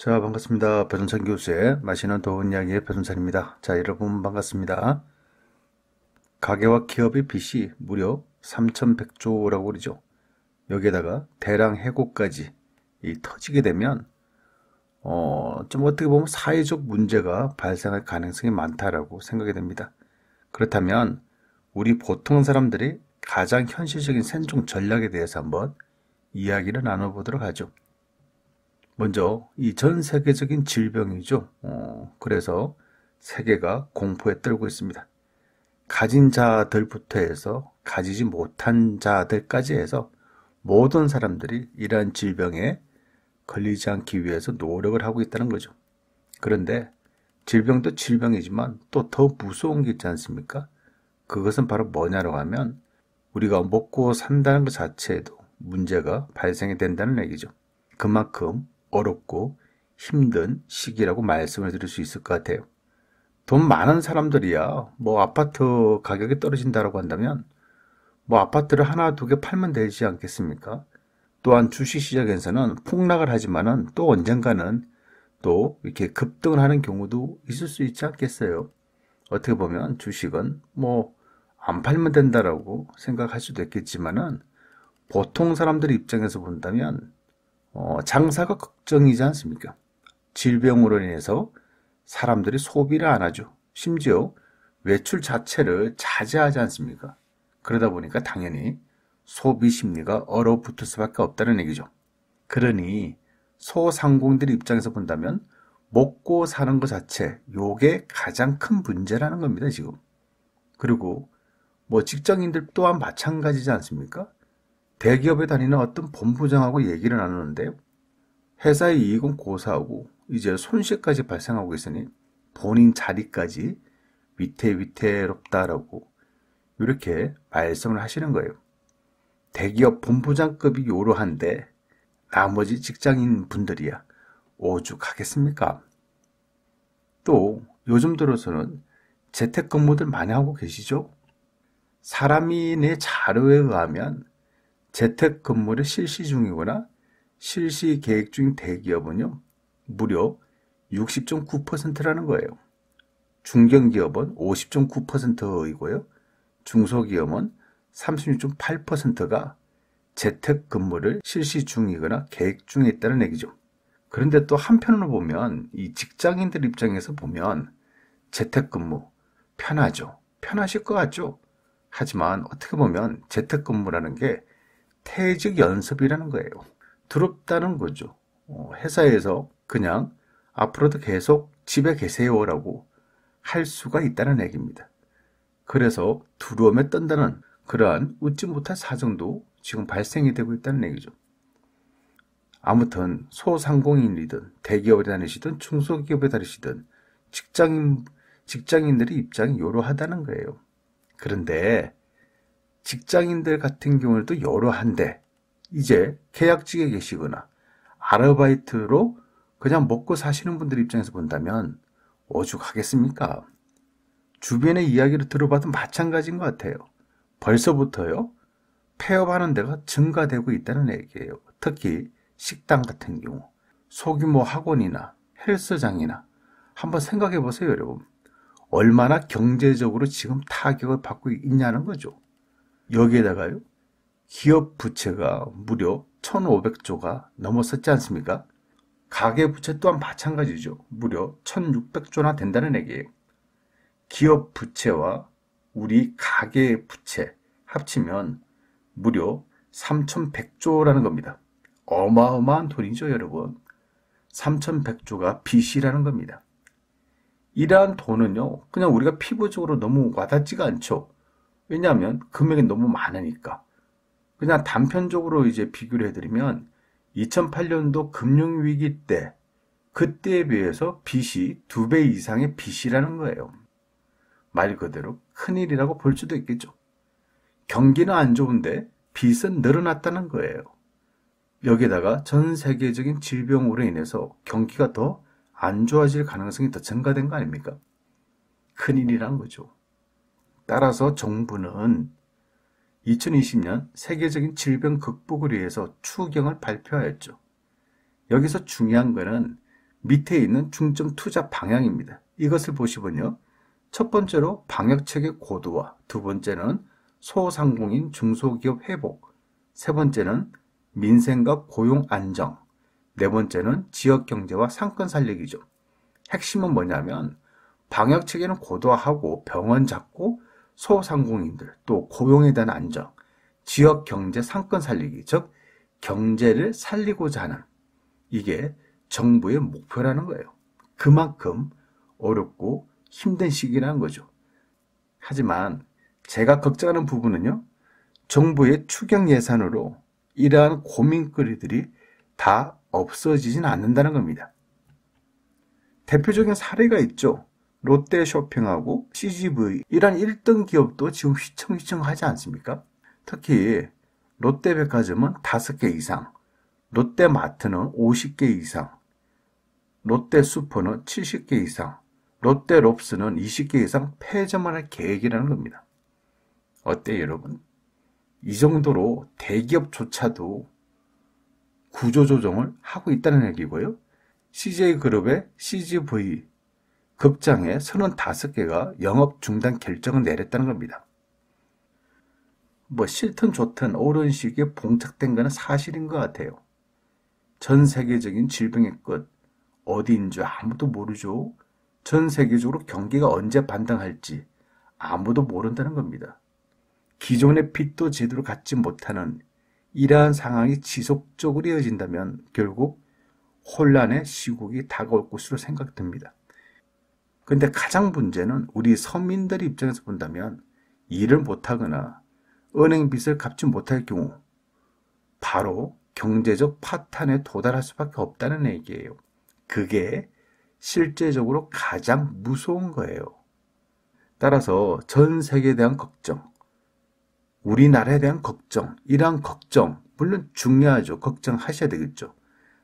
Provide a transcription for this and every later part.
자, 반갑습니다. 배순찬 교수의 맛있는 좋은 이야기의 배순찬입니다. 자, 여러분 반갑습니다. 가계와 기업의 빚이 무려 3,100조라고 그러죠. 여기에다가 대량 해고까지 터지게 되면 좀 어떻게 보면 사회적 문제가 발생할 가능성이 많다라고 생각이 됩니다. 그렇다면 우리 보통 사람들이 가장 현실적인 생존 전략에 대해서 한번 이야기를 나눠보도록 하죠. 먼저 이 전 세계적인 질병이죠. 그래서 세계가 공포에 떨고 있습니다. 가진 자들부터 해서 가지지 못한 자들까지 해서 모든 사람들이 이러한 질병에 걸리지 않기 위해서 노력을 하고 있다는 거죠. 그런데 질병도 질병이지만 또 더 무서운 게 있지 않습니까? 그것은 바로 뭐냐고 하면 우리가 먹고 산다는 것 자체에도 문제가 발생이 된다는 얘기죠. 그만큼 어렵고 힘든 시기라고 말씀을 드릴 수 있을 것 같아요. 돈 많은 사람들이야 뭐 아파트 가격이 떨어진다고 한다면 뭐 아파트를 하나 두 개 팔면 되지 않겠습니까? 또한 주식시장에서는 폭락을 하지만은 또 언젠가는 또 이렇게 급등을 하는 경우도 있을 수 있지 않겠어요? 어떻게 보면 주식은 뭐 안 팔면 된다라고 생각할 수도 있겠지만은 보통 사람들 입장에서 본다면 장사가 걱정이지 않습니까? 질병으로 인해서 사람들이 소비를 안 하죠. 심지어 외출 자체를 자제하지 않습니까? 그러다 보니까 당연히 소비 심리가 얼어붙을 수밖에 없다는 얘기죠. 그러니 소상공인들 입장에서 본다면 먹고 사는 것 자체, 요게 가장 큰 문제라는 겁니다, 지금. 그리고 뭐 직장인들 또한 마찬가지지 않습니까? 대기업에 다니는 어떤 본부장하고 얘기를 나누는데요. 회사의 이익은 고사하고 이제 손실까지 발생하고 있으니 본인 자리까지 위태롭다라고 이렇게 말씀을 하시는 거예요. 대기업 본부장급이 요러한데 나머지 직장인 분들이야 오죽하겠습니까? 또 요즘 들어서는 재택근무들 많이 하고 계시죠? 사람이 내 자료에 의하면 재택근무를 실시 중이거나 실시 계획 중인 대기업은요, 무려 60.9%라는 거예요. 중견기업은 50.9%이고요. 중소기업은 36.8%가 재택근무를 실시 중이거나 계획 중에 있다는 얘기죠. 그런데 또 한편으로 보면 이 직장인들 입장에서 보면 재택근무 편하죠. 편하실 것 같죠? 하지만 어떻게 보면 재택근무라는 게 퇴직 연습이라는 거예요. 두렵다는 거죠. 회사에서 그냥 앞으로도 계속 집에 계세요라고 할 수가 있다는 얘기입니다. 그래서 두려움에 떤다는 그러한 웃지 못할 사정도 지금 발생이 되고 있다는 얘기죠. 아무튼 소상공인이든 대기업에 다니시든 중소기업에 다니시든 직장인들의 입장이 요러하다는 거예요. 그런데 직장인들 같은 경우는 또 여러한데 이제 계약직에 계시거나 아르바이트로 그냥 먹고 사시는 분들 입장에서 본다면 오죽하겠습니까? 주변의 이야기를 들어봐도 마찬가지인 것 같아요. 벌써부터요, 폐업하는 데가 증가되고 있다는 얘기예요. 특히 식당 같은 경우, 소규모 학원이나 헬스장이나 한번 생각해 보세요, 여러분. 얼마나 경제적으로 지금 타격을 받고 있냐는 거죠. 여기에다가요, 기업 부채가 무려 1,500조가 넘었었지 않습니까? 가계 부채 또한 마찬가지죠. 무려 1,600조나 된다는 얘기예요. 기업 부채와 우리 가계 부채 합치면 무려 3,100조라는 겁니다. 어마어마한 돈이죠, 여러분. 3,100조가 빚이라는 겁니다. 이러한 돈은요, 그냥 우리가 피부적으로 너무 와닿지가 않죠. 왜냐하면 금액이 너무 많으니까. 그냥 단편적으로 이제 비교를 해드리면 2008년도 금융위기 때 그때에 비해서 빚이 2배 이상의 빚이라는 거예요. 말 그대로 큰일이라고 볼 수도 있겠죠. 경기는 안 좋은데 빚은 늘어났다는 거예요. 여기에다가 전 세계적인 질병으로 인해서 경기가 더 안 좋아질 가능성이 더 증가된 거 아닙니까? 큰일이란 거죠. 따라서 정부는 2020년 세계적인 질병 극복을 위해서 추경을 발표하였죠. 여기서 중요한 거는 밑에 있는 중점 투자 방향입니다. 이것을 보시면요. 첫 번째로 방역체계 고도화, 두 번째는 소상공인 중소기업 회복, 세 번째는 민생과 고용 안정, 네 번째는 지역경제와 상권 살리기죠. 핵심은 뭐냐면 방역체계는 고도화하고 병원 잡고 소상공인들 또 고용에 대한 안정, 지역경제 상권 살리기, 즉 경제를 살리고자 하는 이게 정부의 목표라는 거예요. 그만큼 어렵고 힘든 시기라는 거죠. 하지만 제가 걱정하는 부분은요. 정부의 추경 예산으로 이러한 고민거리들이 다 없어지진 않는다는 겁니다. 대표적인 사례가 있죠. 롯데쇼핑하고 CGV 이런 1등 기업도 지금 휘청휘청하지 않습니까? 특히 롯데백화점은 5개 이상, 롯데마트는 50개 이상, 롯데슈퍼는 70개 이상, 롯데롭스는 20개 이상 폐점을 할 계획이라는 겁니다. 어때요, 여러분? 이 정도로 대기업조차도 구조조정을 하고 있다는 얘기고요. CJ그룹의 CGV 극장의 35개가 영업 중단 결정을 내렸다는 겁니다. 뭐 싫든 좋든 옳은 시기에 봉착된 것은 사실인 것 같아요. 전 세계적인 질병의 끝, 어디인 줄 아무도 모르죠. 전 세계적으로 경기가 언제 반등할지 아무도 모른다는 겁니다. 기존의 빚도 제대로 갚지 못하는 이러한 상황이 지속적으로 이어진다면 결국 혼란의 시국이 다가올 것으로 생각됩니다. 그런데 가장 문제는 우리 서민들 입장에서 본다면 일을 못하거나 은행 빚을 갚지 못할 경우 바로 경제적 파탄에 도달할 수밖에 없다는 얘기예요. 그게 실제적으로 가장 무서운 거예요. 따라서 전 세계에 대한 걱정, 우리나라에 대한 걱정, 이러한 걱정, 물론 중요하죠. 걱정하셔야 되겠죠.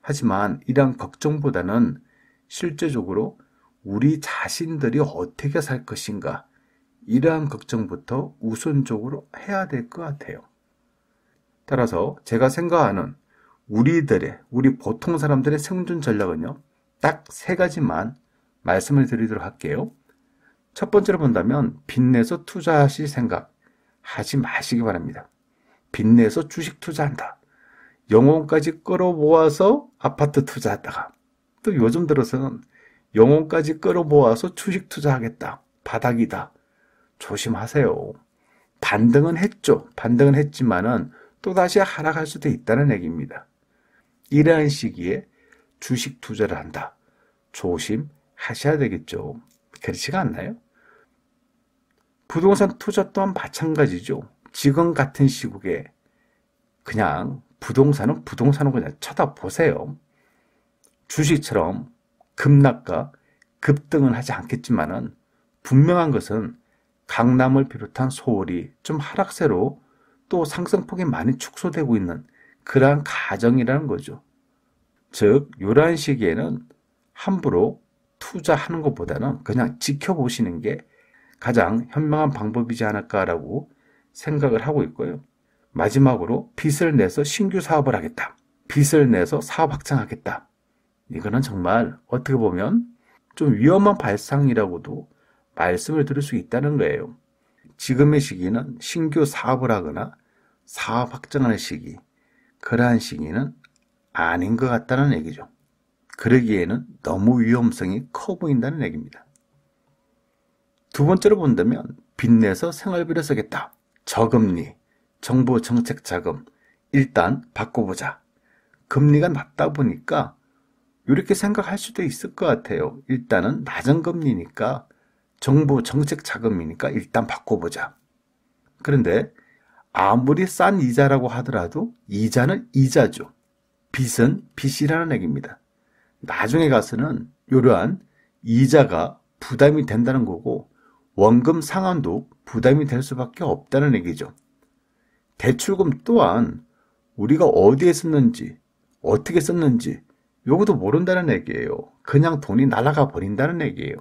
하지만 이러한 걱정보다는 실제적으로 우리 자신들이 어떻게 살 것인가, 이러한 걱정부터 우선적으로 해야 될 것 같아요. 따라서 제가 생각하는 우리 보통 사람들의 생존 전략은요, 딱 3가지만 말씀을 드리도록 할게요. 첫 번째로 본다면 빚내서 투자하실 생각 하지 마시기 바랍니다. 빚내서 주식 투자한다. 영혼까지 끌어모아서 아파트 투자하다가 또 요즘 들어서는 영혼까지 끌어모아서 주식 투자하겠다. 바닥이다. 조심하세요. 반등은 했죠. 반등은 했지만은 또다시 하락할 수도 있다는 얘기입니다. 이러한 시기에 주식 투자를 한다. 조심하셔야 되겠죠. 그렇지가 않나요? 부동산 투자 또한 마찬가지죠. 지금 같은 시국에 그냥 부동산은 부동산으로 그냥 쳐다보세요. 주식처럼 급락과 급등은 하지 않겠지만은 분명한 것은 강남을 비롯한 서울이 좀 하락세로 또 상승폭이 많이 축소되고 있는 그러한 가정이라는 거죠. 즉, 이러한 시기에는 함부로 투자하는 것보다는 그냥 지켜보시는 게 가장 현명한 방법이지 않을까라고 생각을 하고 있고요. 마지막으로 빚을 내서 신규 사업을 하겠다. 빚을 내서 사업 확장하겠다. 이거는 정말 어떻게 보면 좀 위험한 발상이라고도 말씀을 드릴 수 있다는 거예요. 지금의 시기는 신규 사업을 하거나 사업 확장하는 시기, 그러한 시기는 아닌 것 같다는 얘기죠. 그러기에는 너무 위험성이 커 보인다는 얘기입니다. 두 번째로 본다면 빚내서 생활비를 쓰겠다. 저금리, 정부 정책 자금, 일단 바꿔보자. 금리가 낮다 보니까 이렇게 생각할 수도 있을 것 같아요. 일단은 낮은 금리니까 정부 정책 자금이니까 일단 바꿔보자. 그런데 아무리 싼 이자라고 하더라도 이자는 이자죠. 빚은 빚이라는 얘기입니다. 나중에 가서는 이러한 이자가 부담이 된다는 거고 원금 상환도 부담이 될 수밖에 없다는 얘기죠. 대출금 또한 우리가 어디에 썼는지 어떻게 썼는지 요것도 모른다는 얘기예요. 그냥 돈이 날아가 버린다는 얘기예요.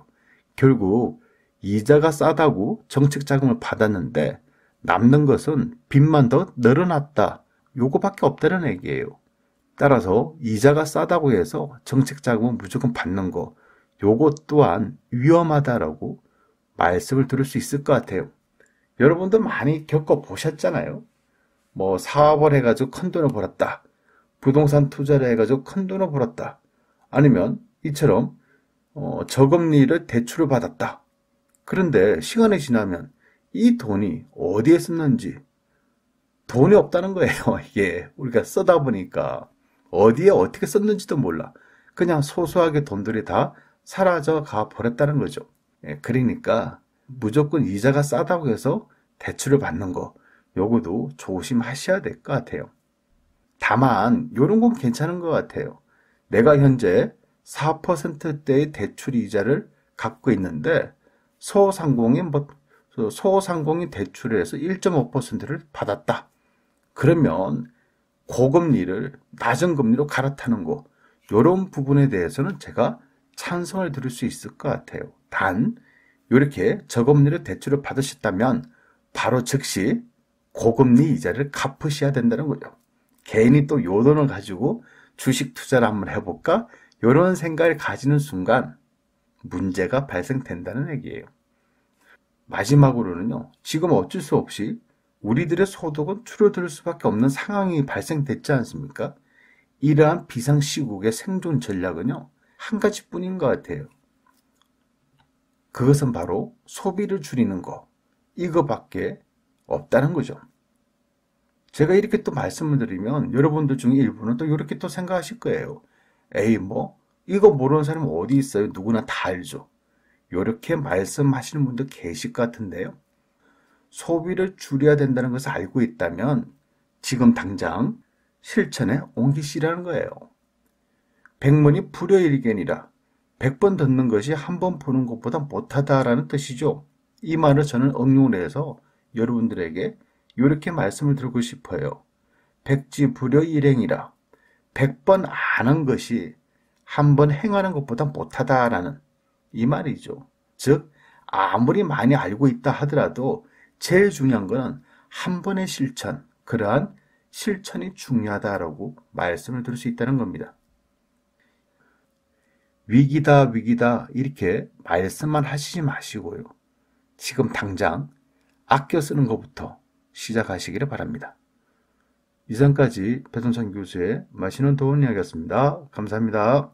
결국 이자가 싸다고 정책자금을 받았는데 남는 것은 빚만 더 늘어났다. 요거밖에 없다는 얘기예요. 따라서 이자가 싸다고 해서 정책자금은 무조건 받는 거, 요것 또한 위험하다라고 말씀을 드릴 수 있을 것 같아요. 여러분도 많이 겪어보셨잖아요. 뭐 사업을 해가지고 큰 돈을 벌었다. 부동산 투자를 해가지고 큰 돈을 벌었다. 아니면 이처럼 저금리를 대출을 받았다. 그런데 시간이 지나면 이 돈이 어디에 썼는지 돈이 없다는 거예요. 이게 우리가 쓰다 보니까 어디에 어떻게 썼는지도 몰라. 그냥 소소하게 돈들이 다 사라져 가 버렸다는 거죠. 그러니까 무조건 이자가 싸다고 해서 대출을 받는 거 요거도 조심하셔야 될 것 같아요. 다만 요런 건 괜찮은 것 같아요. 내가 현재 4%대의 대출 이자를 갖고 있는데 소상공인 대출을 해서 1.5%를 받았다. 그러면 고금리를 낮은 금리로 갈아타는 거 요런 부분에 대해서는 제가 찬성을 드릴 수 있을 것 같아요. 단 이렇게 저금리로 대출을 받으셨다면 바로 즉시 고금리 이자를 갚으셔야 된다는 거죠. 개인이 또 요 돈을 가지고 주식 투자를 한번 해볼까? 이런 생각을 가지는 순간 문제가 발생된다는 얘기예요. 마지막으로는요. 지금 어쩔 수 없이 우리들의 소득은 줄어들 수밖에 없는 상황이 발생됐지 않습니까? 이러한 비상시국의 생존 전략은요. 한 가지뿐인 것 같아요. 그것은 바로 소비를 줄이는 거. 이거밖에 없다는 거죠. 제가 이렇게 또 말씀을 드리면 여러분들 중에 일부는 또 이렇게 또 생각하실 거예요. 에이 뭐 이거 모르는 사람 어디 있어요? 누구나 다 알죠. 이렇게 말씀하시는 분도 계실 것 같은데요. 소비를 줄여야 된다는 것을 알고 있다면 지금 당장 실천에 옮기시라는 거예요. 백문이 불여일견이라 100번 듣는 것이 한 번 보는 것보다 못하다라는 뜻이죠. 이 말을 저는 응용을 해서 여러분들에게 이렇게 말씀을 드리고 싶어요. 백지불여일행이라 100번 아는 것이 한 번 행하는 것보다 못하다라는 이 말이죠. 즉 아무리 많이 알고 있다 하더라도 제일 중요한 것은 한 번의 실천, 그러한 실천이 중요하다라고 말씀을 드릴 수 있다는 겁니다. 위기다 위기다 이렇게 말씀만 하시지 마시고요. 지금 당장 아껴 쓰는 것부터 시작하시기를 바랍니다. 이상까지 배순찬 교수의 맛있는 도움 이야기였습니다. 감사합니다.